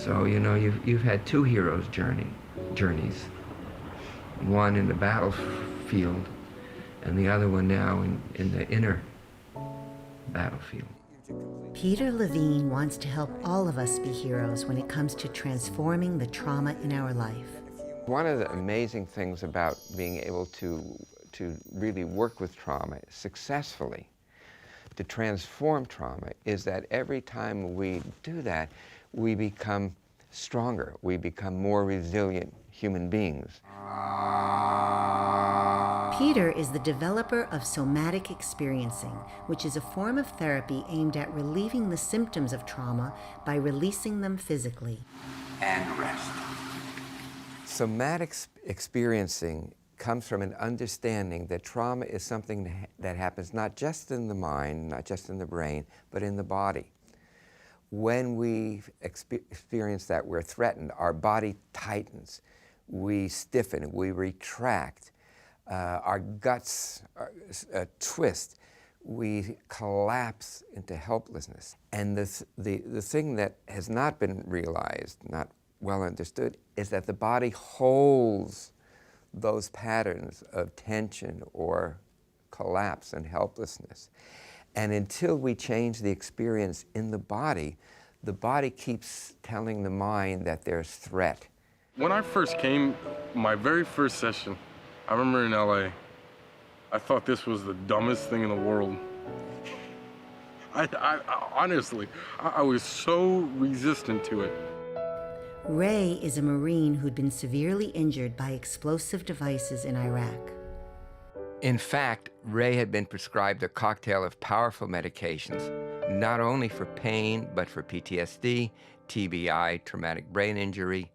So, you know, you've had two heroes' journeys. One in the battlefield and the other one now in the inner battlefield. Peter Levine wants to help all of us be heroes when it comes to transforming the trauma in our life. One of the amazing things about being able to really work with trauma successfully, to transform trauma, is that every time we do that, we become stronger, we become more resilient human beings. Peter is the developer of Somatic Experiencing, which is a form of therapy aimed at relieving the symptoms of trauma by releasing them physically. And rest. Somatic experiencing comes from an understanding that trauma is something that happens not just in the mind, not just in the brain, but in the body. When we experience that we're threatened, our body tightens, we stiffen, we retract, our guts twist, we collapse into helplessness. And the thing that has not been realized, not well understood, is that the body holds those patterns of tension or collapse and helplessness. And until we change the experience in the body keeps telling the mind that there's threat. When I first came, my very first session, I remember in LA, I thought this was the dumbest thing in the world. I honestly, I was so resistant to it. Ray is a Marine who'd been severely injured by explosive devices in Iraq. In fact, Ray had been prescribed a cocktail of powerful medications, not only for pain, but for PTSD, TBI, traumatic brain injury,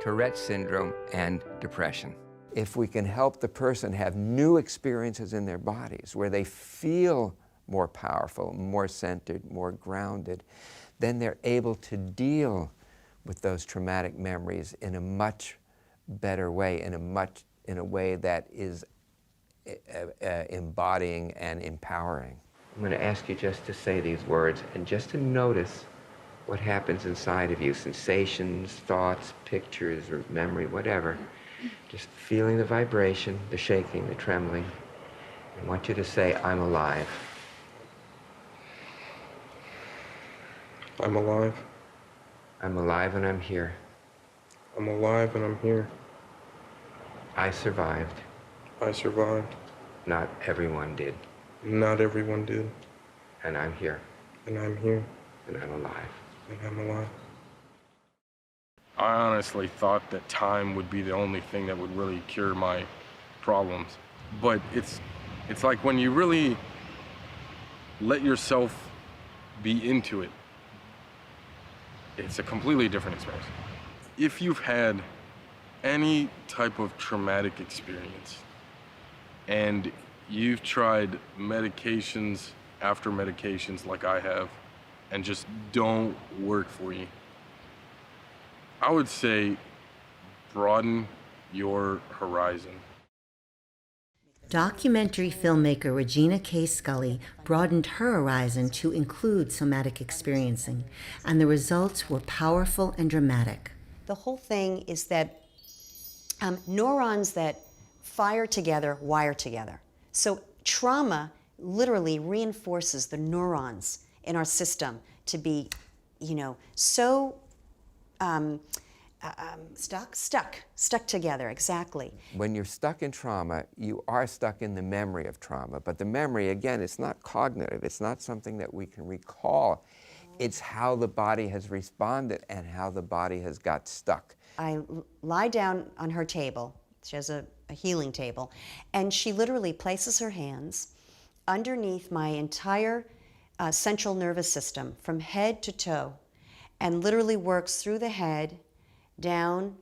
Tourette's syndrome, and depression. If we can help the person have new experiences in their bodies where they feel more powerful, more centered, more grounded, then they're able to deal with those traumatic memories in a much better way, in a way that is embodying and empowering. I'm going to ask you just to say these words and just to notice what happens inside of you, sensations, thoughts, pictures, or memory, whatever. Just feeling the vibration, the shaking, the trembling. I want you to say, I'm alive. I'm alive. I'm alive and I'm here. I'm alive and I'm here. I survived. I survived. Not everyone did. Not everyone did. And I'm here. And I'm here. And I'm alive. And I'm alive. I honestly thought that time would be the only thing that would really cure my problems. But it's like when you really let yourself be into it, it's a completely different experience. If you've had any type of traumatic experience and you've tried medications after medications like I have and just don't work for you, I would say broaden your horizon. Documentary filmmaker Regina K. Scully broadened her horizon to include somatic experiencing, and the results were powerful and dramatic. The whole thing is that neurons that fire together wire together. So trauma literally reinforces the neurons in our system to be, so stuck together, exactly. When you're stuck in trauma, you are stuck in the memory of trauma. But the memory, again, it's not cognitive. It's not something that we can recall. It's how the body has responded and how the body has got stuck. I lie down on her table. She has a healing table. And she literally places her hands underneath my entire central nervous system from head to toe and literally works through the head, down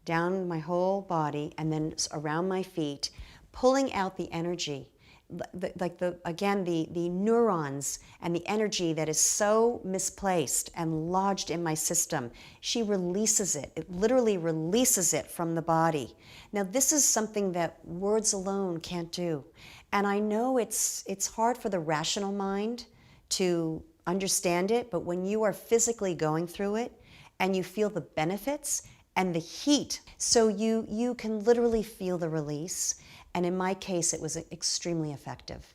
my whole body, and then around my feet, pulling out the energy, the neurons and the energy that is so misplaced and lodged in my system. She releases it. It literally releases it from the body. Now, this is something that words alone can't do. And I know it's hard for the rational mind to understand it, but when you are physically going through it, and you feel the benefits and the heat. So you can literally feel the release. And in my case, it was extremely effective.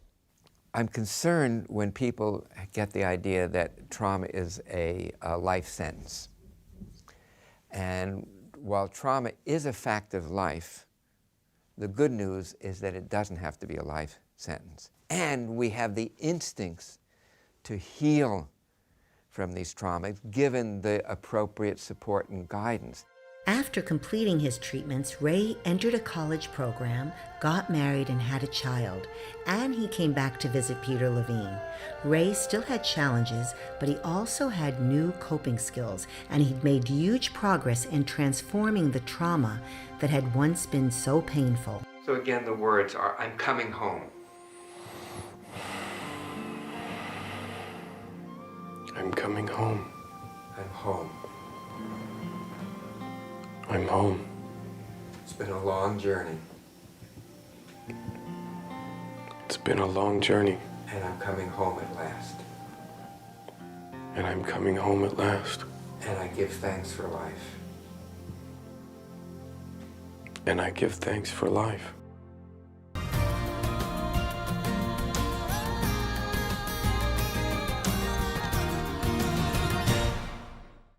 I'm concerned when people get the idea that trauma is a life sentence. And while trauma is a fact of life, the good news is that it doesn't have to be a life sentence. And we have the instincts to heal from these traumas, given the appropriate support and guidance. After completing his treatments, Ray entered a college program, got married, and had a child, and he came back to visit Peter Levine. Ray still had challenges, but he also had new coping skills, and he'd made huge progress in transforming the trauma that had once been so painful. So again, the words are, I'm coming home. I'm coming home. I'm home. I'm home. It's been a long journey, It's been a long journey, and I'm coming home at last. and I'm coming home at last. And I give thanks for life. And I give thanks for life.